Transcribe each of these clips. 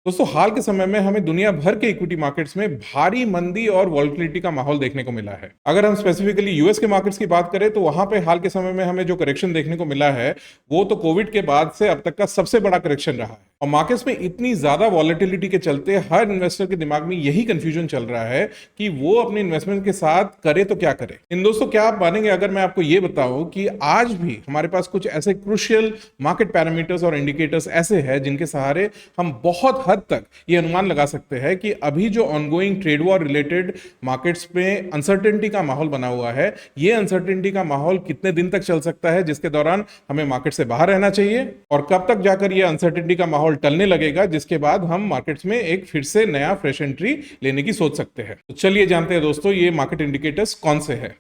दोस्तों हाल के समय में हमें दुनिया भर के इक्विटी मार्केट्स में भारी मंदी और वॉल्टिलिटी का माहौल देखने को मिला है। अगर हम स्पेसिफिकली यूएस के मार्केट्स की बात करें तो वहां पे हाल के समय में हमें जो करेक्शन देखने को मिला है वो तो कोविड के बाद से अब तक का सबसे बड़ा करेक्शन रहा है। और मार्केट्स में इतनी ज्यादा वॉलेटिलिटी के चलते हर इन्वेस्टर के दिमाग में यही कंफ्यूजन चल रहा है कि वो अपने इन्वेस्टमेंट के साथ करे तो क्या करे। इन दोस्तों क्या आप मानेंगे अगर मैं आपको ये बताऊं कि आज भी हमारे पास कुछ ऐसे क्रूशियल मार्केट पैरामीटर्स और इंडिकेटर्स ऐसे हैं जिनके सहारे हम बहुत हद तक ये अनुमान लगा सकते हैं कि अभी जो ongoing trade war related markets में अनसर्टेनिटी का माहौल बना हुआ है, ये अनसर्टेनिटी का माहौल कितने दिन तक चल सकता है, जिसके दौरान हमें मार्केट से बाहर रहना चाहिए, और कब तक जाकर ये अनसर्टेनिटी का माहौल टलने लगेगा जिसके बाद हम मार्केट्स में एक फिर से नया फ्रेश एंट्री लेने की सोच सकते हैं। तो चलिए जानते हैं दोस्तों ये मार्केट इंडिकेटर्स कौन से हैं।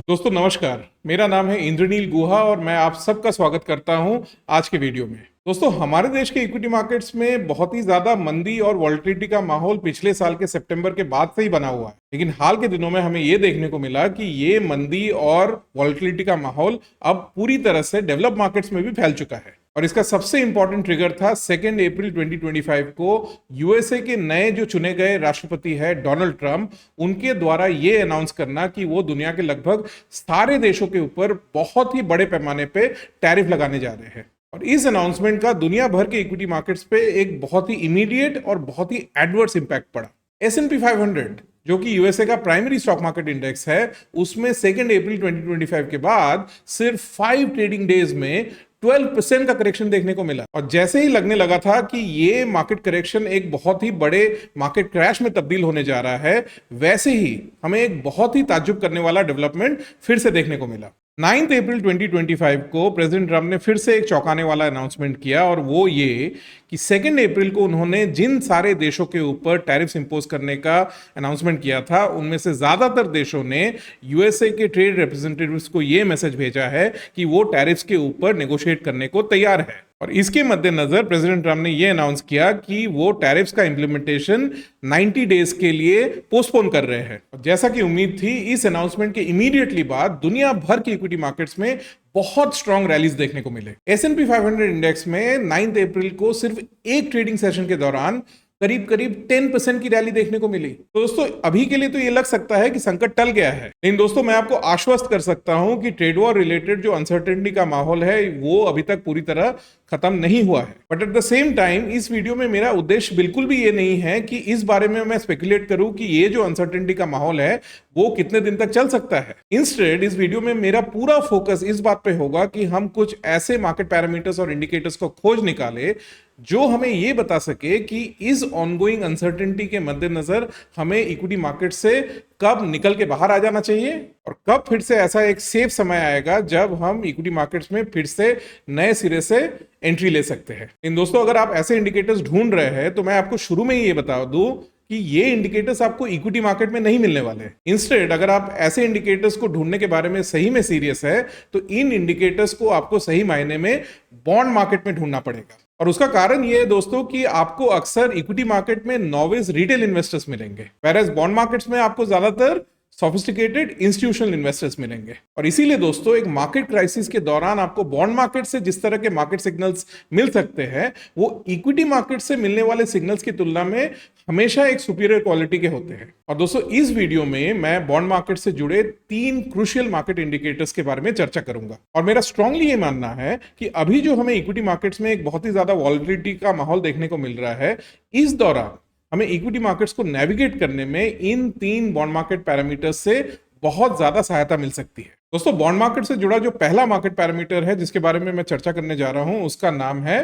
दोस्तों नमस्कार, मेरा नाम है इंद्रनील गुहा और मैं आप सबका स्वागत करता हूं आज के वीडियो में। दोस्तों हमारे देश के इक्विटी मार्केट्स में बहुत ही ज्यादा मंदी और वॉल्टिलिटी का माहौल पिछले साल के सितंबर के बाद से ही बना हुआ है, लेकिन हाल के दिनों में हमें यह देखने को मिला कि ये मंदी और वॉल्टिलिटी का माहौल अब पूरी तरह से डेवलप मार्केट्स में भी फैल चुका है। और इसका सबसे इंपॉर्टेंट ट्रिगर था 2 अप्रैल 2025 को यूएसए के नए जो चुने गए राष्ट्रपति है डोनाल्ड ट्रंप, उनके द्वारा ये अनाउंस करना कि वो दुनिया के लगभग सारे देशों के ऊपर बहुत ही बड़े पैमाने पे टैरिफ लगाने जा रहे हैं। और इस अनाउंसमेंट का दुनिया भर के इक्विटी मार्केट्स पे एक बहुत ही इमीडिएट और बहुत ही एडवर्स इंपैक्ट पड़ा। S&P 500 जो कि यूएसए का प्राइमरी स्टॉक मार्केट इंडेक्स है, उसमें 2 अप्रैल 2025 के बाद सिर्फ 5 ट्रेडिंग डेज में 12% का करेक्शन देखने को मिला। और जैसे ही लगने लगा था कि ये मार्केट करेक्शन एक बहुत ही बड़े मार्केट क्रैश में तब्दील होने जा रहा है, वैसे ही हमें एक बहुत ही ताज्जुब करने वाला डेवलपमेंट फिर से देखने को मिला। 9 अप्रैल 2025 को प्रेसिडेंट ट्रंप ने फिर से एक चौंकाने वाला अनाउंसमेंट किया, और वो ये कि 2 अप्रैल को उन्होंने जिन सारे देशों के ऊपर टैरिफ्स इंपोज करने का अनाउंसमेंट किया था, उनमें से ज्यादातर देशों ने यूएसए के ट्रेड रिप्रेजेंटेटिव्स को ये मैसेज भेजा है कि वो टैरिफ्स के ऊपर नेगोशिएट करने को तैयार है। और इसके मद्देनजर प्रेसिडेंट ट्रंप ने यह अनाउंस किया कि वो टैरिफ्स का इंप्लीमेंटेशन 90 डेज के लिए पोस्टपोन कर रहे हैं। जैसा कि उम्मीद थी, इस अनाउंसमेंट के इमीडिएटली बाद दुनिया भर की इक्विटी मार्केट्स में बहुत स्ट्रॉन्ग रैलीज देखने को मिले। S&P 500 इंडेक्स में 9 अप्रैल को सिर्फ एक ट्रेडिंग सेशन के दौरान करीब 10% की रैली देखने को मिली। तो दोस्तों अभी के लिए तो ये लग सकता है कि संकट टल गया है, लेकिन दोस्तों मैं आपको आश्वस्त कर सकता हूं कि ट्रेड वॉर रिलेटेड जो अनसर्टेनिटी का माहौल है वो अभी तक पूरी तरह खत्म नहीं हुआ है। But at the same time इस वीडियो में मेरा उद्देश्य बिल्कुल भी ये नहीं है कि इस बारे में मैं स्पेकुलेट करूं कि ये जो अनसर्टेनिटी का माहौल है वो कितने दिन तक चल सकता है। इंस्टेड इस वीडियो में मेरा पूरा फोकस इस बात पे होगा कि हम कुछ ऐसे मार्केट पैरामीटर्स और इंडिकेटर्स को खोज निकाले जो हमें ये बता सके कि इस ऑनगोइंग अनसर्टेनिटी के मद्देनजर हमें इक्विटी मार्केट से कब निकल के बाहर आ जाना चाहिए और कब फिर से ऐसा एक सेफ समय आएगा जब हम इक्विटी मार्केट्स में फिर से नए सिरे से एंट्री ले सकते हैं। इन दोस्तों अगर आप ऐसे इंडिकेटर्स ढूंढ रहे हैं तो मैं आपको शुरू में ही ये बता दूं कि ये इंडिकेटर्स आपको इक्विटी मार्केट में नहीं मिलने वाले। इंस्टेड अगर आप ऐसे इंडिकेटर्स को ढूंढने के बारे में सही में सीरियस है तो इन इंडिकेटर्स को आपको सही मायने में बॉन्ड मार्केट में ढूंढना पड़ेगा। और उसका कारण ये है दोस्तों कि आपको अक्सर इक्विटी मार्केट में नॉविस रिटेल इन्वेस्टर्स मिलेंगे, whereas बॉन्ड मार्केट्स में आपको ज्यादातर सोफिस्टिकेटेड इंस्टीट्यूशनल इन्वेस्टर्स मिलेंगे। और इसीलिए दोस्तों एक मार्केट क्राइसिस के दौरान आपको बॉन्ड मार्केट से जिस तरह के मार्केट सिग्नल्स मिल सकते हैं वो इक्विटी मार्केट से मिलने वाले सिग्नल्स की तुलना में हमेशा एक सुपीरियर क्वालिटी के होते हैं। और दोस्तों इस वीडियो में मैं बॉन्ड मार्केट से जुड़े 3 क्रूशियल मार्केट इंडिकेटर्स के बारे में चर्चा करूंगा। और मेरा स्ट्रांगली ये मानना है कि अभी जो हमें इक्विटी मार्केट्स में एक बहुत ही ज्यादा वॉलेटिलिटी का माहौल देखने को मिल रहा है, इस दौरान हमें इक्विटी मार्केट्स को नेविगेट करने में इन 3 बॉन्ड मार्केट पैरामीटर्स से बहुत ज्यादा सहायता मिल सकती है। दोस्तों बॉन्ड मार्केट से जुड़ा जो पहला मार्केट पैरामीटर है जिसके बारे में मैं चर्चा करने जा रहा हूं, उसका नाम है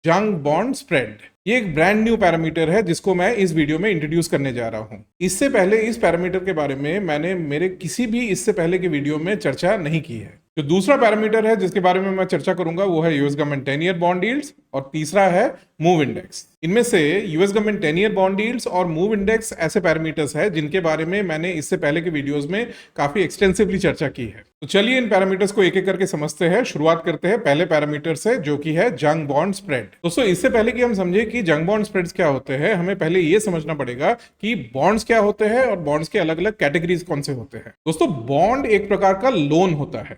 जंग बॉन्ड स्प्रेड। ये एक ब्रांड न्यू पैरामीटर है जिसको मैं इस वीडियो में इंट्रोड्यूस करने जा रहा हूं। इससे पहले इस पैरामीटर के बारे में मैंने मेरे किसी भी इससे पहले के वीडियो में चर्चा नहीं की है। जो दूसरा पैरामीटर है जिसके बारे में मैं चर्चा करूंगा वो है US government 10 year bond yields और तीसरा है मूव इंडेक्स। इनमें से US government 10 year bond yields और मूव इंडेक्स ऐसे पैरामीटर्स है जिनके बारे में मैंने इससे पहले के वीडियोस में काफी एक्सटेंसिवली चर्चा की है। तो चलिए इन पैरामीटर्स को एक एक करके समझते हैं। शुरुआत करते हैं पहले पैरामीटर से जो कि है जंग बॉन्ड स्प्रेड। दोस्तों इससे पहले कि हम समझे कि जंग बॉन्ड स्प्रेड्स क्या होते हैं, हमें पहले ये समझना पड़ेगा कि बॉन्ड्स क्या होते हैं और बॉन्ड्स के अलग अलग कैटेगरीज कौन से होते हैं। दोस्तों बॉन्ड एक प्रकार का लोन होता है।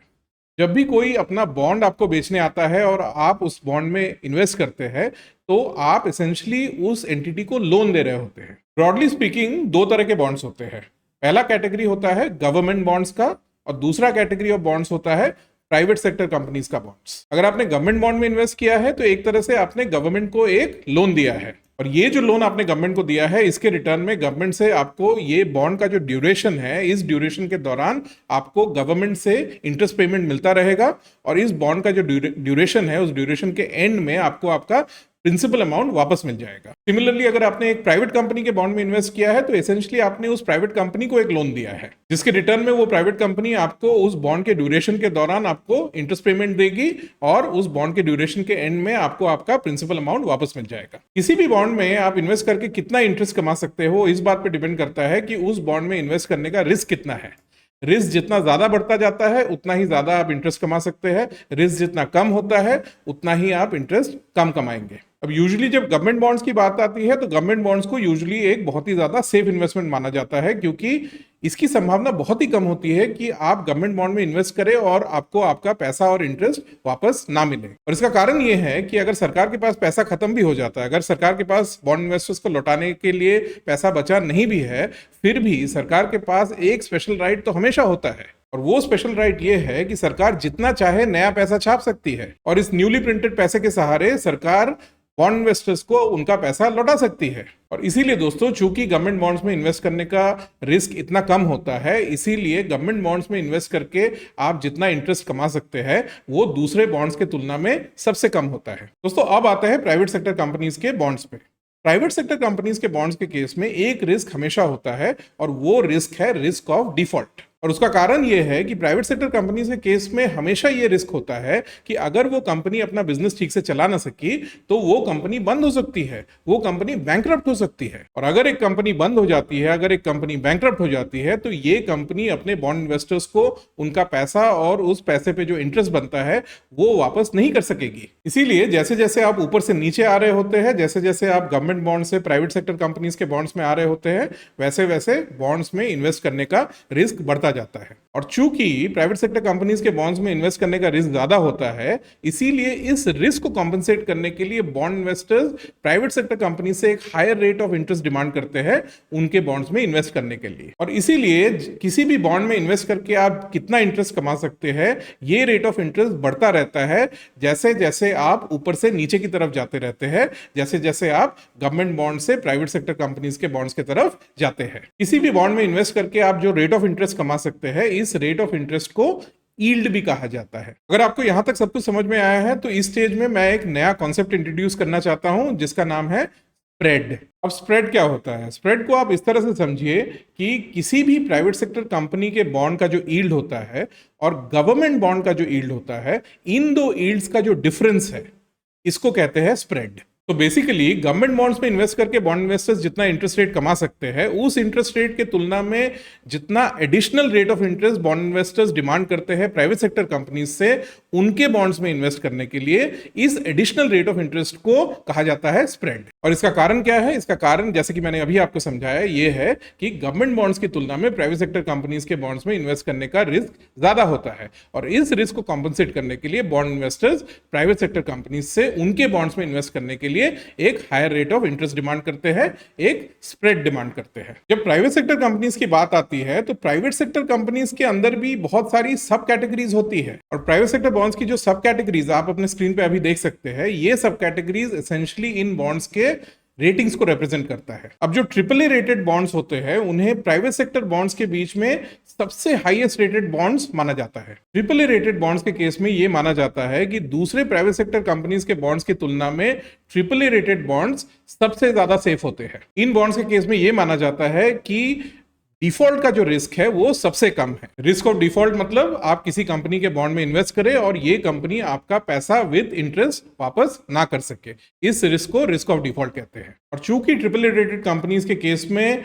जब भी कोई अपना बॉन्ड आपको बेचने आता है और आप उस बॉन्ड में इन्वेस्ट करते हैं तो आप एसेंशियली उस एंटिटी को लोन दे रहे होते हैं। ब्रॉडली स्पीकिंग दो तरह के बॉन्ड्स होते हैं। पहला कैटेगरी होता है गवर्नमेंट बॉन्ड्स का और दूसरा कैटेगरी ऑफ बॉन्ड्स होता है प्राइवेट सेक्टर कंपनीज का बॉन्ड्स। अगर आपने गवर्नमेंट बॉन्ड में इन्वेस्ट किया है तो एक तरह से आपने गवर्नमेंट को एक लोन दिया है और ये जो लोन आपने गवर्नमेंट को दिया है इसके रिटर्न में गवर्नमेंट से आपको ये बॉन्ड का जो ड्यूरेशन है इस ड्यूरेशन के दौरान आपको गवर्नमेंट से इंटरेस्ट पेमेंट मिलता रहेगा और इस बॉन्ड का जो ड्यूरेशन है उस ड्यूरेशन के एंड में आपको आपका प्रिंसिपल अमाउंट वापस मिल जाएगा। सिमिलरली अगर आपने एक प्राइवेट कंपनी के बॉन्ड में इन्वेस्ट किया है तो एसेंशियली आपने उस प्राइवेट कंपनी को एक लोन दिया है जिसके रिटर्न में वो प्राइवेट कंपनी आपको उस बॉन्ड के ड्यूरेशन के दौरान आपको इंटरेस्ट पेमेंट देगी और उस बॉन्ड के ड्यूरेशन के एंड में आपको आपका प्रिंसिपल अमाउंट वापस मिल जाएगा। किसी भी बॉन्ड में आप इन्वेस्ट करके कितना इंटरेस्ट कमा सकते हो इस बात पर डिपेंड करता है कि उस बॉन्ड में इन्वेस्ट करने का रिस्क कितना है। रिस्क जितना ज्यादा बढ़ता जाता है उतना ही ज्यादा आप इंटरेस्ट कमा सकते हैं। रिस्क जितना कम होता है उतना ही आप इंटरेस्ट कम कमाएंगे। अब यूजुअली जब गवर्नमेंट बॉन्ड्स की बात आती है तो गवर्नमेंट बॉन्ड्स को यूजुअली एक बहुत ही ज्यादा सेफ इन्वेस्टमेंट माना जाता है क्योंकि इसकी संभावना बहुत ही कम होती है कि आप गवर्नमेंट बॉन्ड में इन्वेस्ट करें और आपको आपका पैसा और इंटरेस्ट वापस ना मिले। और इसका कारण यह है कि अगर सरकार के पास पैसा खत्म भी हो जाता है, अगर सरकार के पास बॉन्ड इन्वेस्टर्स को लौटाने के लिए पैसा बचा नहीं भी है, फिर भी सरकार के पास एक स्पेशल राइट तो हमेशा होता है और वो स्पेशल राइट ये है कि सरकार जितना चाहे नया पैसा छाप सकती है और इस न्यूली प्रिंटेड पैसे के सहारे सरकार बॉन्ड इन्वेस्टर्स को उनका पैसा लौटा सकती है। और इसीलिए दोस्तों चूंकि गवर्नमेंट बॉन्ड्स में इन्वेस्ट करने का रिस्क इतना कम होता है इसीलिए गवर्नमेंट बॉन्ड्स में इन्वेस्ट करके आप जितना इंटरेस्ट कमा सकते हैं वो दूसरे बॉन्ड्स के तुलना में सबसे कम होता है। दोस्तों अब आता है प्राइवेट सेक्टर कंपनीज के बॉन्ड्स पे। प्राइवेट सेक्टर कंपनीज के बॉन्ड्स के केस में एक रिस्क हमेशा होता है और वो रिस्क है रिस्क ऑफ डिफॉल्ट। और उसका कारण यह है कि प्राइवेट सेक्टर कंपनीज के केस में हमेशा यह रिस्क होता है कि अगर वो कंपनी अपना बिजनेस ठीक से चला ना सकी तो वो कंपनी बंद हो सकती है, वो कंपनी बैंकरप्ट हो सकती है। और अगर एक कंपनी बंद हो जाती है, अगर एक कंपनी बैंकरप्ट हो जाती है तो ये कंपनी अपने बॉन्ड इन्वेस्टर्स को उनका पैसा और उस पैसे पे जो इंटरेस्ट बनता है वो वापस नहीं कर सकेगी। इसीलिए जैसे जैसे आप ऊपर से नीचे आ रहे होते हैं, जैसे जैसे आप गवर्नमेंट बॉन्ड से प्राइवेट सेक्टर कंपनीज के बॉन्ड्स में आ रहे होते हैं, वैसे वैसे बॉन्ड्स में इन्वेस्ट करने का रिस्क बढ़ता जाता है। और चूंकि प्राइवेट सेक्टर कंपनीज के बॉन्ड्स में इन्वेस्ट करने का रिस्क ज्यादा होता है इसीलिए इस रिस्क को कॉम्पेंसेट करने के लिए bond investors private sector company से एक higher rate of interest demand करते हैं उनके बॉन्ड्स में इन्वेस्ट करने के लिए। और इसीलिए किसी भी बॉन्ड में इन्वेस्ट करके आप कितना इंटरेस्ट कमा सकते हैं ये रेट ऑफ इंटरेस्ट बढ़ता रहता है जैसे जैसे आप ऊपर से नीचे की तरफ जाते रहते हैं, जैसे जैसे आप गवर्नमेंट बॉन्ड से प्राइवेट सेक्टर कंपनीज के बॉन्ड्स की तरफ जाते हैं। किसी भी बॉन्ड में इन्वेस्ट करके आप जो रेट ऑफ इंटरेस्ट कमा सकते हैं इस रेट ऑफ इंटरेस्ट को यील्ड भी कहा जाता है। अगर आपको यहां तक सब कुछ समझ में आया है तो इस स्टेज में मैं एक नया कॉन्सेप्ट इंट्रोड्यूस करना चाहता हूं जिसका नाम है स्प्रेड। अब स्प्रेड क्या होता है? स्प्रेड को आप इस तरह से समझिए कि किसी भी प्राइवेट सेक्टर कंपनी के बॉन्ड का जो यील्ड होता है और गवर्नमेंट बॉन्ड का जो यील्ड होता है, इन दो यील्ड्स का जो डिफरेंस है इसको कहते हैं स्प्रेड। तो बेसिकली गवर्नमेंट बॉन्ड्स में इन्वेस्ट करके बॉन्ड इन्वेस्टर्स जितना इंटरेस्ट रेट कमा सकते हैं उस इंटरेस्ट रेट के तुलना में जितना additional rate of interest bond investors demand करते हैं प्राइवेट सेक्टर कंपनीज से उनके बॉन्ड्स में इन्वेस्ट करने के लिए, इस एडिशनल रेट ऑफ इंटरेस्ट को कहा जाता है स्प्रेड। और इसका कारण क्या है? इसका कारण जैसे कि मैंने अभी आपको समझाया ये है कि गवर्नमेंट बॉन्ड्स की तुलना में प्राइवेट सेक्टर कंपनीज के बॉन्ड्स में इन्वेस्ट करने का रिस्क ज्यादा होता है और इस रिस्क को कॉम्पेंसेट करने के लिए bond investors private sector companies से उनके बॉन्ड्स में इन्वेस्ट करने के लिए एक higher rate of interest demand करते हैं, एक स्प्रेड डिमांड करते हैं। जब प्राइवेट सेक्टर कंपनीज की बात आती है तो प्राइवेट सेक्टर कंपनीज के अंदर भी बहुत सारी सब कैटेगरीज होती है और प्राइवेट सेक्टर बॉन्ड्स की जो सब कैटेगरीज आप अपने स्क्रीन पे अभी देख सकते हैं, ये सब कैटेगरीज एसेंशियली इन बॉन्ड्स के रेटिंग्स को रिप्रेजेंट करता है। अब जो AAA रेटेड बॉन्ड्स होते हैं उन्हें प्राइवेट सेक्टर बॉन्ड्स के बीच में सबसे हाईएस्ट रेटेड बॉन्ड्स माना जाता है। AAA रेटेड बॉन्ड्स के केस में यह माना जाता है कि दूसरे प्राइवेट सेक्टर कंपनीज के बॉन्ड्स की तुलना में AAA रेटेड बॉन्ड्स सबसे ज्यादा सेफ होते हैं। इन बॉन्ड्स के केस में यह माना जाता है कि डिफॉल्ट का जो रिस्क है वो सबसे कम है। रिस्क ऑफ डिफॉल्ट मतलब आप किसी कंपनी के बॉन्ड में इन्वेस्ट करें और ये कंपनी आपका पैसा विद इंटरेस्ट वापस ना कर सके, इस रिस्क को रिस्क ऑफ डिफॉल्ट कहते हैं। और चूंकि ट्रिपल ए रेटेड कंपनीज के केस में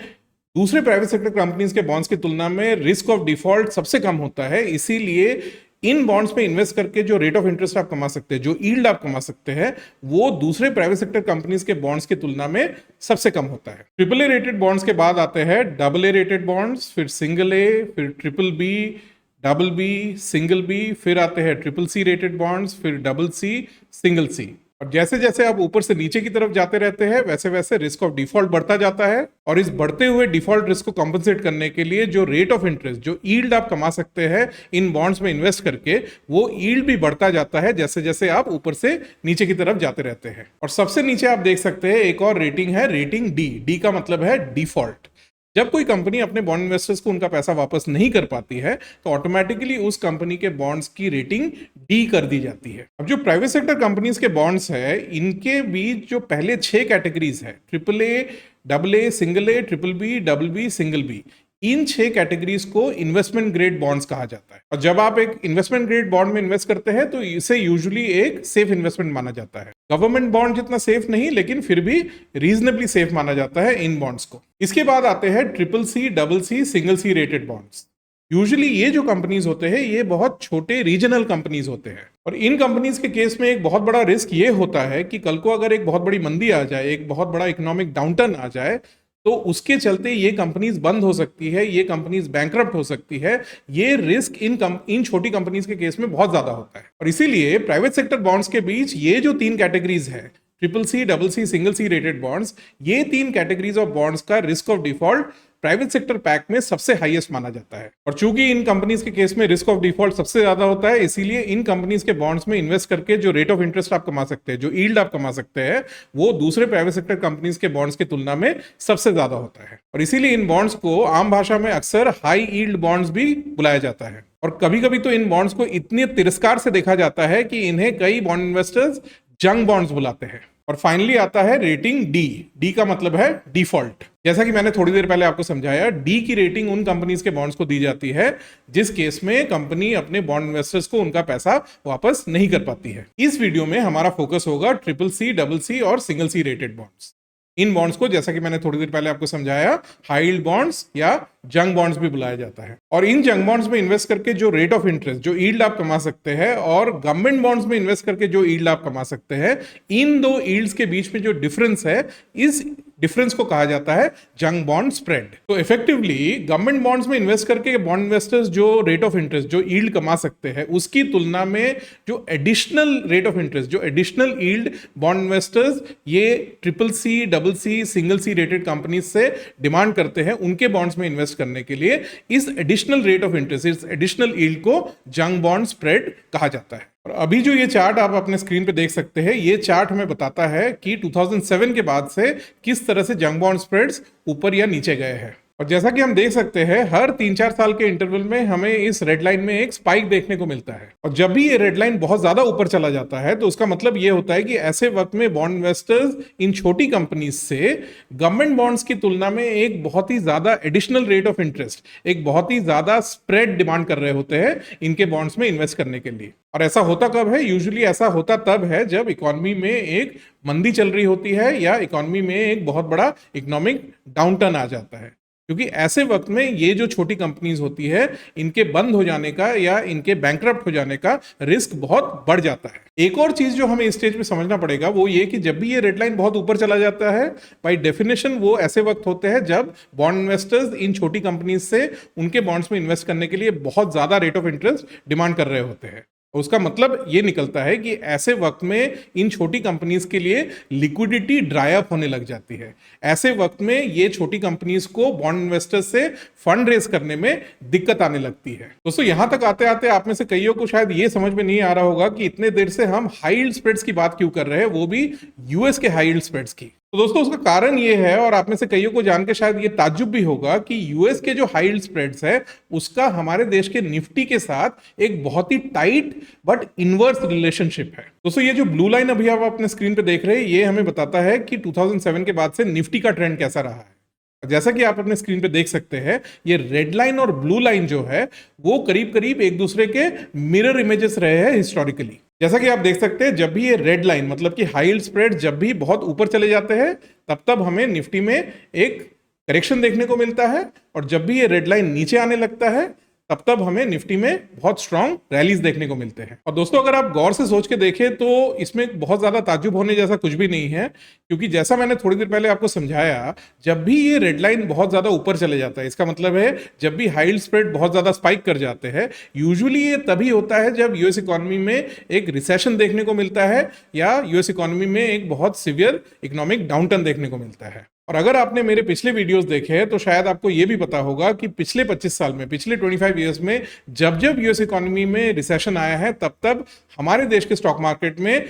दूसरे प्राइवेट सेक्टर कंपनीज के बॉन्ड्स की तुलना में रिस्क ऑफ डिफॉल्ट सबसे कम होता है, इसीलिए इन बॉन्ड्स में इन्वेस्ट करके जो रेट ऑफ इंटरेस्ट आप कमा सकते हैं, जो यील्ड आप कमा सकते हैं, वो दूसरे प्राइवेट सेक्टर कंपनीज के बॉन्ड्स की तुलना में सबसे कम होता है। ट्रिपल ए रेटेड बॉन्ड्स के बाद आते हैं डबल ए रेटेड बॉन्ड्स, फिर सिंगल ए, फिर triple B, double B, single B, फिर आते हैं ट्रिपल सी रेटेड बॉन्ड्स, फिर डबल सी, सिंगल सी। और जैसे जैसे आप ऊपर से नीचे की तरफ जाते रहते हैं वैसे वैसे रिस्क ऑफ डिफॉल्ट बढ़ता जाता है। और इस बढ़ते हुए डिफॉल्ट रिस्क को कॉम्पनसेट करने के लिए जो रेट ऑफ इंटरेस्ट, जो यील्ड आप कमा सकते हैं इन बॉन्ड्स में इन्वेस्ट करके, वो यील्ड भी बढ़ता जाता है जैसे जैसे आप ऊपर से नीचे की तरफ जाते रहते हैं। और सबसे नीचे आप देख सकते हैं एक और रेटिंग है, रेटिंग डी। डी का मतलब है डिफॉल्ट। जब कोई कंपनी अपने बॉन्ड इन्वेस्टर्स को उनका पैसा वापस नहीं कर पाती है तो ऑटोमेटिकली उस कंपनी के बॉन्ड्स की रेटिंग डी कर दी जाती है। अब जो प्राइवेट सेक्टर कंपनीज के बॉन्ड्स है, इनके बीच जो पहले 6 कैटेगरीज है, triple A, double A, single A, triple B, double B, single B, इन 6 कैटेगरीज को इन्वेस्टमेंट ग्रेड बॉन्ड्स कहा जाता है। और जब आप एक इन्वेस्टमेंट ग्रेड बॉन्ड में इन्वेस्ट करते हैं तो इसे यूजुअली एक सेफ इन्वेस्टमेंट माना जाता है। गवर्नमेंट बॉन्ड जितना सेफ नहीं, लेकिन फिर भी रीजनेबली सेफ माना जाता है इन बॉन्ड्स को। इसके बाद आते हैं triple C, double C, single C rated bonds. Usually ये जो कंपनीज होते हैं ये बहुत छोटे रीजनल कंपनीज होते हैं। और इन कंपनीज के केस में एक बहुत बड़ा रिस्क ये होता है कि कल को अगर एक बहुत बड़ी मंदी आ जाए, एक बहुत बड़ा इकोनॉमिक डाउनटर्न आ जाए, तो उसके चलते ये कंपनीज बंद हो सकती है, ये कंपनीज बैंकरप्ट हो सकती है। ये रिस्क इन छोटी कंपनीज के केस में बहुत ज्यादा होता है। और इसीलिए प्राइवेट सेक्टर बॉन्ड्स के बीच ये जो 3 कैटेगरीज है, triple C, double C, single C rated bonds, ये 3 कैटेगरीज ऑफ बॉन्ड्स का risk of default private sector pack में सबसे हाईएस्ट माना जाता है। और चूंकि इन कंपनीज के केस में रिस्क ऑफ डिफॉल्ट सबसे ज्यादा होता है, इसीलिए इन कंपनीज के बॉन्ड्स में इन्वेस्ट करके जो रेट ऑफ इंटरेस्ट आप कमा सकते हैं, जो यील्ड आप कमा सकते हैं, वो दूसरे प्राइवेट सेक्टर कंपनीज के बॉन्ड्स की तुलना में सबसे ज्यादा होता है। और इसीलिए इन बॉन्ड्स को आम भाषा में अक्सर हाई यील्ड बॉन्ड्स भी बुलाया जाता है। और कभी कभी तो इन बॉन्ड्स को इतने तिरस्कार से देखा जाता है कि इन्हें कई बॉन्ड इन्वेस्टर्स जंग बॉन्ड्स बुलाते हैं। और फाइनली आता है रेटिंग डी। डी का मतलब है डिफॉल्ट। जैसा कि मैंने थोड़ी देर पहले आपको समझाया, डी की रेटिंग उन कंपनीज के बॉन्ड्स को दी जाती है जिस केस में कंपनी अपने बॉन्ड इन्वेस्टर्स को उनका पैसा वापस नहीं कर पाती है। इस वीडियो में हमारा फोकस होगा ट्रिपल सी, डबल सी और सिंगल सी रेटेड बॉन्ड्स। इन बॉन्ड्स को, जैसा कि मैंने थोड़ी देर पहले आपको समझाया, हाई यील्ड बॉन्ड्स या जंग बॉन्ड्स भी बुलाया जाता है। और इन जंग बॉन्ड्स में इन्वेस्ट करके जो रेट ऑफ इंटरेस्ट, जो यील्ड आप कमा सकते हैं, और गवर्नमेंट बॉन्ड्स में इन्वेस्ट करके जो यील्ड आप कमा सकते हैं, इन दो यील्ड्स के बीच में जो डिफरेंस है, इस डिफरेंस को कहा जाता है जंग बॉन्ड स्प्रेड। तो इफेक्टिवली गवर्नमेंट बॉन्ड्स में इन्वेस्ट करके बॉन्ड इन्वेस्टर्स जो रेट ऑफ इंटरेस्ट, जो यील्ड कमा सकते हैं, उसकी तुलना में जो एडिशनल रेट ऑफ इंटरेस्ट, जो एडिशनल यील्ड बॉन्ड इन्वेस्टर्स ये triple C, double C, single C rated companies से डिमांड करते हैं उनके बॉन्ड्स में इन्वेस्ट करने के लिए, इस एडिशनल रेट ऑफ इंटरेस्ट, इस एडिशनल यील्ड को जंग बॉन्ड स्प्रेड कहा जाता है। और अभी जो ये चार्ट आप अपने स्क्रीन पे देख सकते हैं, ये चार्ट हमें बताता है कि 2007 के बाद से किस तरह से जंग बॉन्ड स्प्रेड्स ऊपर या नीचे गए हैं। और जैसा कि हम देख सकते हैं, हर 3-4 साल के इंटरवल में हमें इस रेड लाइन में एक स्पाइक देखने को मिलता है। और जब भी ये रेड लाइन बहुत ज्यादा ऊपर चला जाता है तो उसका मतलब ये होता है कि ऐसे वक्त में बॉन्ड इन्वेस्टर्स इन छोटी कंपनीज से गवर्नमेंट बॉन्ड्स की तुलना में एक बहुत ही ज्यादा एडिशनल रेट ऑफ इंटरेस्ट, एक बहुत ही ज्यादा स्प्रेड डिमांड कर रहे होते हैं इनके बॉन्ड्स में इन्वेस्ट करने के लिए। और ऐसा होता कब है? यूजुअली ऐसा होता तब है जब इकोनॉमी में एक मंदी चल रही होती है या इकोनॉमी में एक बहुत बड़ा इकोनॉमिक डाउनटर्न आ जाता है, क्योंकि ऐसे वक्त में ये जो छोटी कंपनीज होती है, इनके बंद हो जाने का या इनके बैंकरप्ट हो जाने का रिस्क बहुत बढ़ जाता है। एक और चीज जो हमें इस स्टेज पे समझना पड़ेगा वो ये कि जब भी ये रेड लाइन बहुत ऊपर चला जाता है, बाय डेफिनेशन वो ऐसे वक्त होते हैं जब बॉन्ड इन्वेस्टर्स इन छोटी कंपनीज से उनके बॉन्ड्स में इन्वेस्ट करने के लिए बहुत ज्यादा रेट ऑफ इंटरेस्ट डिमांड कर रहे होते हैं। उसका मतलब ये निकलता है कि ऐसे वक्त में इन छोटी कंपनीज के लिए लिक्विडिटी ड्राई अप होने लग जाती है। ऐसे वक्त में ये छोटी कंपनीज को बॉन्ड इन्वेस्टर्स से फंड रेज करने में दिक्कत आने लगती है। दोस्तों, यहां तक आते आते आप में से कईयों को शायद ये समझ में नहीं आ रहा होगा कि इतने देर से हम हाई यील्ड स्प्रेड्स की बात क्यों कर रहे हैं, वो भी यूएस के हाई यील्ड स्प्रेड्स की। तो दोस्तों, उसका कारण ये है, और आप में से कईयों को जान के शायद ये ताज्जुब भी होगा, कि यूएस के जो हाई यील्ड स्प्रेड्स है उसका हमारे देश के निफ्टी के साथ एक बहुत ही टाइट बट इनवर्स रिलेशनशिप है। दोस्तों, ये जो ब्लू लाइन अभी आप अपने स्क्रीन पे देख रहे हैं, ये हमें बताता है कि 2007 के बाद से निफ्टी का ट्रेंड कैसा रहा है। जैसा कि आप अपने स्क्रीन पे देख सकते हैं, ये रेड लाइन और ब्लू लाइन जो है वो करीब करीब एक दूसरे के मिरर इमेजेस रहे हैं हिस्टोरिकली। जैसा कि आप देख सकते हैं, जब भी ये रेड लाइन मतलब कि हाई यील्ड स्प्रेड जब भी बहुत ऊपर चले जाते हैं तब तब हमें निफ्टी में एक करेक्शन देखने को मिलता है, और जब भी ये रेड लाइन नीचे आने लगता है तब तब हमें निफ्टी में बहुत स्ट्रांग रैलीज देखने को मिलते हैं। और दोस्तों, अगर आप गौर से सोच के देखें तो इसमें बहुत ज्यादा ताज्जुब होने जैसा कुछ भी नहीं है, क्योंकि जैसा मैंने थोड़ी देर पहले आपको समझाया, जब भी ये रेड लाइन बहुत ज्यादा ऊपर चले जाता है, इसका मतलब है जब भी हाई यील्ड स्प्रेड बहुत ज्यादा स्पाइक कर जाते हैं, यूजुअली ये तभी होता है जब यूएस इकोनॉमी में एक रिसेशन देखने को मिलता है या यूएस इकोनॉमी में एक बहुत सीवियर इकोनॉमिक डाउनटर्न देखने को मिलता है। और अगर आपने मेरे पिछले वीडियोस देखे हैं तो शायद आपको यह भी पता होगा कि पिछले 25 साल में, पिछले 25 इयर्स में जब जब यूएस इकोनॉमी में रिसेशन आया है तब तब हमारे देश के स्टॉक मार्केट में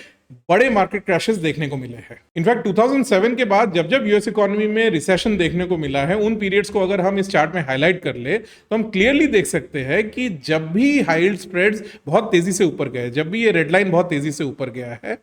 बड़े मार्केट क्रैशेस देखने को मिले हैं। इनफैक्ट 2007 के बाद जब जब यूएस इकोनॉमी में रिसेशन देखने को मिला है, उन पीरियड्स को अगर हम इस चार्ट में हाईलाइट कर ले तो हम क्लियरली देख सकते हैं कि जब भी हाई यील्ड स्प्रेड्स बहुत तेजी से ऊपर गए, जब भी ये रेड लाइन बहुत तेजी से ऊपर गया है,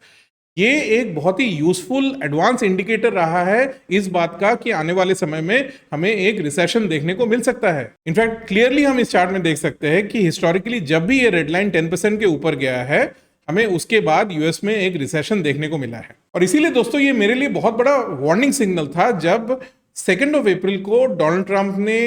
ये एक बहुत ही यूजफुल एडवांस इंडिकेटर रहा है इस बात का कि आने वाले समय में हमें एक रिसेशन देखने को मिल सकता है। इनफैक्ट क्लियरली हम इस चार्ट में देख सकते हैं कि हिस्टोरिकली जब भी ये रेड लाइन 10% के ऊपर गया है, हमें उसके बाद यूएस में एक रिसेशन देखने को मिला है। और इसीलिए दोस्तों, ये मेरे लिए बहुत बड़ा वार्निंग सिग्नल था जब 2 अप्रैल को डोनाल्ड ट्रंप ने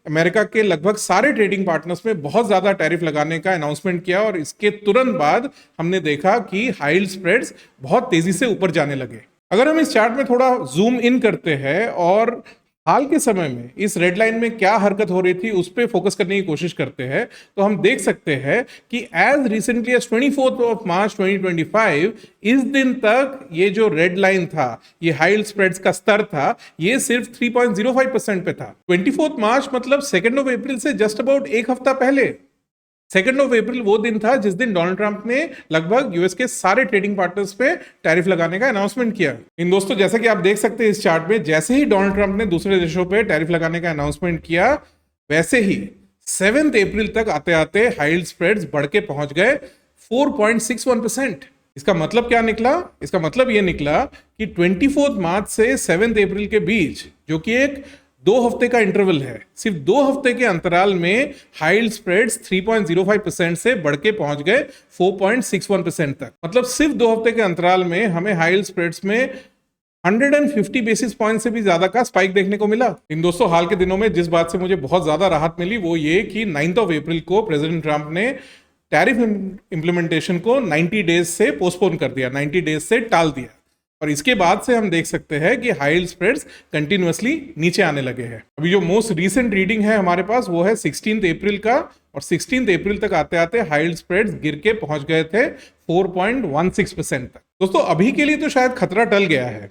अमेरिका के लगभग सारे ट्रेडिंग पार्टनर्स में बहुत ज्यादा टैरिफ लगाने का अनाउंसमेंट किया, और इसके तुरंत बाद हमने देखा कि हाई यील्ड स्प्रेड्स बहुत तेजी से ऊपर जाने लगे। अगर हम इस चार्ट में थोड़ा जूम इन करते हैं और हाल के समय में इस रेड लाइन में क्या हरकत हो रही थी उस पर फोकस करने की कोशिश करते हैं, तो हम देख सकते हैं कि एज रिसेंटली एज 24 मार्च 2025 इस दिन तक ये जो रेड लाइन था, ये हाई यील्ड स्प्रेड्स का स्तर था, ये सिर्फ 3.05% पे था। 24 मार्च मतलब 2 अप्रैल से जस्ट अबाउट एक हफ्ता पहले। 2 अप्रैल वो दिन था जिस दिन डोनाल्ड ट्रंप ने लगभग यूएस के सारे ट्रेडिंग पार्टनर्स पे टैरिफ लगाने का अनाउंसमेंट किया। इन दोस्तों, जैसा कि आप देख सकते हैं इस चार्ट में, जैसे ही डोनाल्ड ट्रंप ने दूसरे देशों पे टैरिफ लगाने का अनाउंसमेंट किया, वैसे ही 7 अप्रैल तक आते आते हाई यील्ड स्प्रेड्स बढ़ के पहुंच गए 4.61%। इसका मतलब क्या निकला? इसका मतलब ये निकला कि 24 मार्च से 7 अप्रैल के बीच, जो कि एक 2 हफ्ते का इंटरवल है, सिर्फ 2 हफ्ते के अंतराल में हाई यील्ड स्प्रेड्स 3.05% से बढ़ के पहुंच गए 4.61% तक। मतलब सिर्फ 2 हफ्ते के अंतराल में हमें हाई यील्ड स्प्रेड्स में 150 बेसिस पॉइंट से भी ज्यादा का स्पाइक देखने को मिला। इन दोस्तों, हाल के दिनों में जिस बात से मुझे बहुत ज्यादा राहत मिली वो ये कि 9 अप्रैल को प्रेसिडेंट ट्रंप ने टैरिफ इंप्लीमेंटेशन को 90 डेज से पोस्टपोन कर दिया, 90 डेज से टाल दिया, और इसके बाद से हम देख सकते हैं कि हाई यील्ड स्प्रेड्स कंटिन्यूअसली नीचे आने लगे हैं। अभी जो मोस्ट रीसेंट रीडिंग है हमारे पास वो है 16 अप्रैल का, और 16 अप्रैल तक आते आते हाई यील्ड स्प्रेड्स गिर के पहुंच गए थे 4.16% तक। दोस्तों, अभी के लिए तो शायद खतरा टल गया है,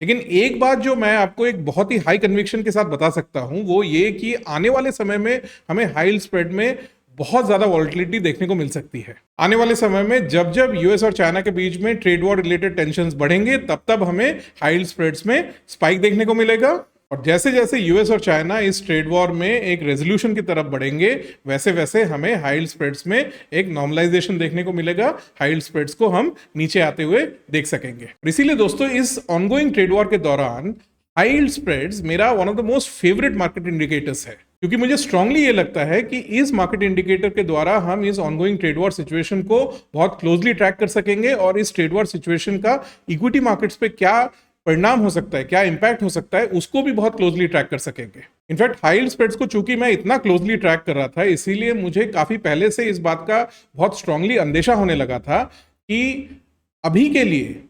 लेकिन एक बात जो मैं आपको एक बहुत ही हाई कन्विक्शन के साथ बता सकता हूं वो ये कि आने वाले समय में हमें हाई यील्ड स्प्रेड में बहुत ज्यादा वॉलिटिलिटी देखने को मिल सकती है। आने वाले समय में जब जब यूएस और चाइना के बीच में ट्रेड वॉर रिलेटेड टेंशंस बढ़ेंगे तब तब हमें हाई यील्ड स्प्रेड्स में स्पाइक देखने को मिलेगा, और जैसे जैसे यूएस और चाइना इस ट्रेड वॉर में एक रेजोल्यूशन की तरफ बढ़ेंगे वैसे वैसे हमें हाई यील्ड स्प्रेड्स में एक नॉर्मलाइजेशन देखने को मिलेगा, हाई यील्ड स्प्रेड्स को हम नीचे आते हुए देख सकेंगे। इसीलिए दोस्तों, इस ऑनगोइंग ट्रेड वॉर के दौरान हाई यील्ड स्प्रेड्स मेरा one of the most favourite market indicators है, क्योंकि मुझे स्ट्रांगली ये लगता है कि इस मार्केट इंडिकेटर के द्वारा हम इस ऑनगोइंग ट्रेड वॉर सिचुएशन को बहुत क्लोजली ट्रैक कर सकेंगे, और इस ट्रेड वॉर सिचुएशन का इक्विटी मार्केट्स पे क्या परिणाम हो सकता है, क्या इंपैक्ट हो सकता है, उसको भी बहुत क्लोजली ट्रैक कर सकेंगे। इनफैक्ट हाई यील्ड स्प्रेड्स को चूंकि मैं इतना क्लोजली ट्रैक कर रहा था, इसीलिए मुझे काफी पहले से इस बात का बहुत स्ट्रांगली अंदेशा होने लगा था कि अभी के लिए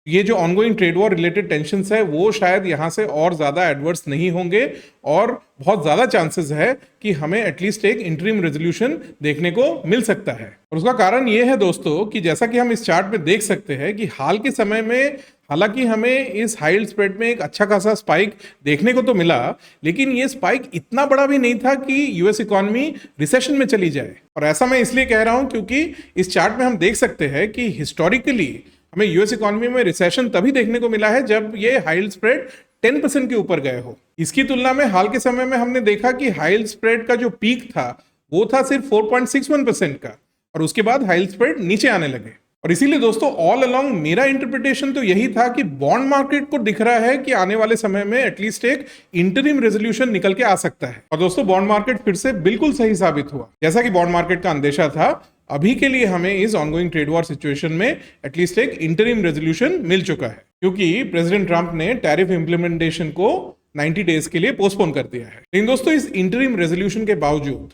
ये जो ongoing trade war related tensions है वो शायद यहाँ से और ज्यादा एडवर्स नहीं होंगे, और बहुत ज्यादा चांसेस है कि हमें एटलीस्ट एक इंटरिम रेजोल्यूशन देखने को मिल सकता है। और उसका कारण ये है दोस्तों कि जैसा कि हम इस चार्ट में देख सकते हैं कि हाल के समय में हालांकि हमें इस हाई यील्ड स्प्रेड में एक अच्छा खासा स्पाइक देखने को तो मिला, लेकिन ये स्पाइक इतना बड़ा भी नहीं था कि यूएस इकोनॉमी रिसेशन में चली जाए। और ऐसा मैं इसलिए कह रहा हूं क्योंकि इस चार्ट में हम देख सकते हैं कि हिस्टोरिकली हमें यूएस इकोनॉमी में रिसेशन तभी देखने को मिला है जब ये हाई यील्ड स्प्रेड 10% के ऊपर गए हो। इसकी तुलना में हाल के समय में हमने देखा कि हाई यील्ड स्प्रेड का जो पीक था वो था सिर्फ 4.61% का, और उसके बाद हाई यील्ड स्प्रेड नीचे आने लगे। और इसीलिए दोस्तों ऑल अलोंग मेरा इंटरप्रिटेशन तो यही था कि बॉन्ड मार्केट को दिख रहा है कि आने वाले समय में एटलीस्ट एक इंटरिम रेजोल्यूशन निकल के आ सकता है। और दोस्तों बॉन्ड मार्केट फिर से बिल्कुल सही साबित हुआ। जैसा कि बॉन्ड मार्केट का अंदेशा था, अभी के लिए हमें इस ऑनगोइंग ट्रेड वॉर सिचुएशन में एटलीस्ट एक इंटरिम रेजोल्यूशन मिल चुका है, क्योंकि प्रेसिडेंट ट्रंप ने टैरिफ इंप्लीमेंटेशन को 90 डेज के लिए पोस्टपोन कर दिया है। लेकिन दोस्तों इस इंटरिम रेजोल्यूशन के बावजूद,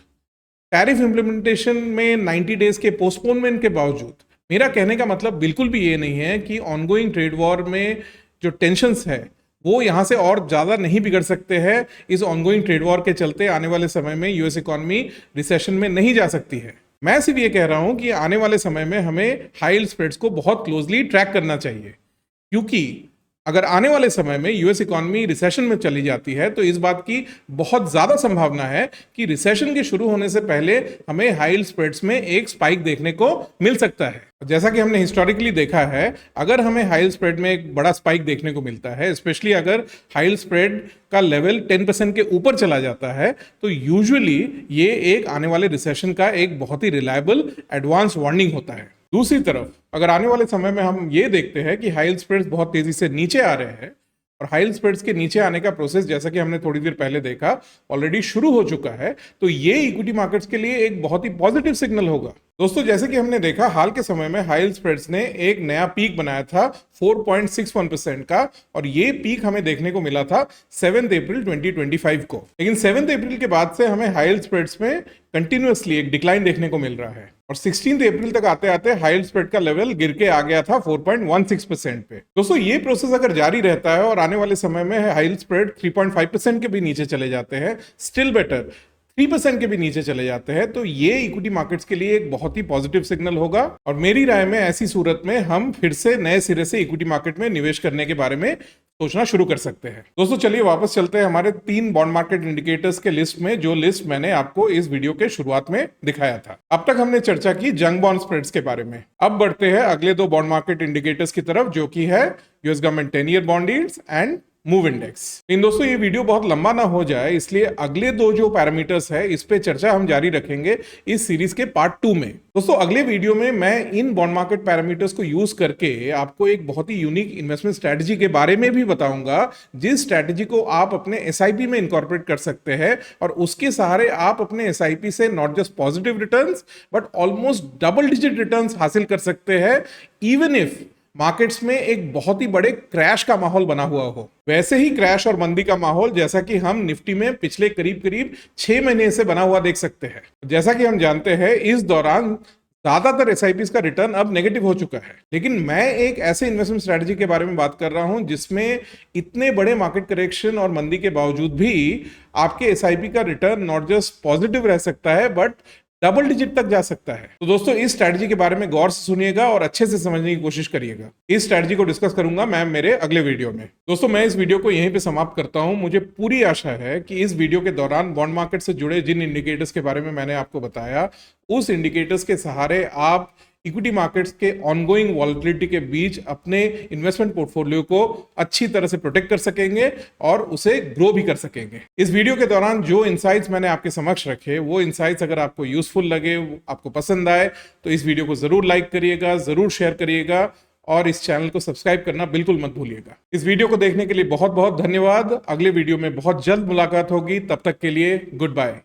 टैरिफ इंप्लीमेंटेशन में 90 डेज के पोस्टपोनमेंट के बावजूद, मेरा कहने का मतलब बिल्कुल भी ये नहीं है कि ऑनगोइंग ट्रेड वॉर में जो टेंशन्स है वो यहां से और ज्यादा नहीं बिगड़ सकते हैं। इस ऑनगोइंग ट्रेड वॉर के चलते आने वाले समय में यूएस इकोनॉमी रिसेशन में नहीं जा सकती है। मैं सिर्फ ये कह रहा हूं कि आने वाले समय में हमें हाई यील्ड स्प्रेड्स को बहुत क्लोजली ट्रैक करना चाहिए, क्योंकि अगर आने वाले समय में यूएस इकोनॉमी रिसेशन में चली जाती है तो इस बात की बहुत ज्यादा संभावना है कि रिसेशन के शुरू होने से पहले हमें हाई यील्ड स्प्रेड्स में एक स्पाइक देखने को मिल सकता है। जैसा कि हमने हिस्टोरिकली देखा है, अगर हमें हाई यील्ड स्प्रेड में एक बड़ा स्पाइक देखने को मिलता है, स्पेशली अगर हाई यील्ड स्प्रेड का लेवल 10% के ऊपर चला जाता है, तो यूजुअली ये एक आने वाले रिसेशन का एक बहुत ही रिलायबल एडवांस वार्निंग होता है। दूसरी तरफ अगर आने वाले समय में हम ये देखते हैं कि हाई यील्ड स्प्रेड्स बहुत तेजी से नीचे आ रहे हैं, और हाई यील्ड स्प्रेड्स के नीचे आने का प्रोसेस जैसा कि हमने थोड़ी देर पहले देखा ऑलरेडी शुरू हो चुका है, तो ये इक्विटी मार्केट्स के लिए एक बहुत ही पॉजिटिव सिग्नल होगा। दोस्तों जैसे कि हमने देखा, हाल के समय में हाई यील्ड स्प्रेड्स ने एक नया पीक बनाया था 4.61% का, और ये पीक हमें देखने को मिला था 7 अप्रैल 2025 को। लेकिन 7 अप्रैल के बाद से हमें हाई यील्ड स्प्रेड्स में कंटिन्यूअसली एक डिक्लाइन देखने को मिल रहा है, और 16 अप्रैल तक आते आते हाई यील्ड स्प्रेड का लेवल गिर के आ गया था 4.16% पे। दोस्तों ये प्रोसेस अगर जारी रहता है और आने वाले समय में हाई यील्ड स्प्रेड 3.5% के भी नीचे चले जाते हैं, स्टिल बेटर 3% के भी नीचे चले जाते हैं, तो ये इक्विटी मार्केट्स के लिए एक बहुत ही पॉजिटिव सिग्नल होगा। और मेरी राय में ऐसी सूरत में हम फिर से नए सिरे से इक्विटी मार्केट में निवेश करने के बारे में सोचना शुरू कर सकते हैं। दोस्तों चलिए वापस चलते हैं हमारे 3 बॉन्ड मार्केट इंडिकेटर्स के लिस्ट में, जो लिस्ट मैंने आपको इस वीडियो के शुरुआत में दिखाया था। अब तक हमने चर्चा की जंग बॉन्ड स्प्रेड्स के बारे में। अब बढ़ते हैं अगले 2 बॉन्ड मार्केट इंडिकेटर्स की तरफ, जो कि है US government 10 year bond yields and move index. इन दोस्तों ये वीडियो बहुत लंबा ना हो जाए, इसलिए अगले 2 जो पैरामीटर्स है इस पे चर्चा हम जारी रखेंगे इस सीरीज के पार्ट 2 में। दोस्तों अगले वीडियो में मैं इन बॉन्ड मार्केट पैरामीटर्स को यूज करके आपको एक बहुत ही यूनिक इन्वेस्टमेंट स्ट्रेटजी के बारे में भी बताऊंगा, जिस स्ट्रेटजी को आप अपने एसआईपी में इनकॉर्पोरेट कर सकते हैं, और उसके सहारे आप अपने एसआईपी से not just positive returns but almost double digit returns हासिल कर सकते हैं, इवन इफ मार्केट्स में एक बहुत ही बड़े क्रैश का माहौल बना हुआ हो। वैसे ही क्रैश और मंदी का माहौल जैसा कि हम निफ्टी में पिछले करीब 6 महीने से बना हुआ देख सकते हैं। जैसा कि हम जानते हैं, इस दौरान ज्यादातर एसआईपीज का रिटर्न अब नेगेटिव हो चुका है, लेकिन मैं एक ऐसे इन्वेस्टमेंट स्ट्रेटजी के बारे में बात कर रहा हूं जिसमें इतने बड़े मार्केट करेक्शन और मंदी के बावजूद भी आपके एसआईपी का रिटर्न नॉट जस्ट पॉजिटिव रह सकता है बट डबल डिजिट तक जा सकता है। तो दोस्तों इस स्ट्रेटजी के बारे में गौर से सुनिएगा और अच्छे से समझने की कोशिश करिएगा। इस स्ट्रेटजी को डिस्कस करूंगा मैं मेरे अगले वीडियो में। दोस्तों मैं इस वीडियो को यहीं पे समाप्त करता हूं। मुझे पूरी आशा है कि इस वीडियो के दौरान बॉन्ड मार्केट से जुड़े जिन इंडिकेटर्स के बारे में मैंने आपको बताया, उस इंडिकेटर्स के सहारे आप इक्विटी मार्केट्स के ऑनगोइंग वॉलेटिलिटी के बीच अपने इन्वेस्टमेंट पोर्टफोलियो को अच्छी तरह से प्रोटेक्ट कर सकेंगे और उसे ग्रो भी कर सकेंगे। इस वीडियो के दौरान जो इनसाइट्स मैंने आपके समक्ष रखे, वो इनसाइट्स अगर आपको यूजफुल लगे, आपको पसंद आए, तो इस वीडियो को जरूर लाइक करिएगा, जरूर शेयर करिएगा और इस चैनल को सब्सक्राइब करना बिल्कुल मत भूलिएगा। इस वीडियो को देखने के लिए बहुत बहुत धन्यवाद। अगले वीडियो में बहुत जल्द मुलाकात होगी, तब तक के लिए गुड बाय।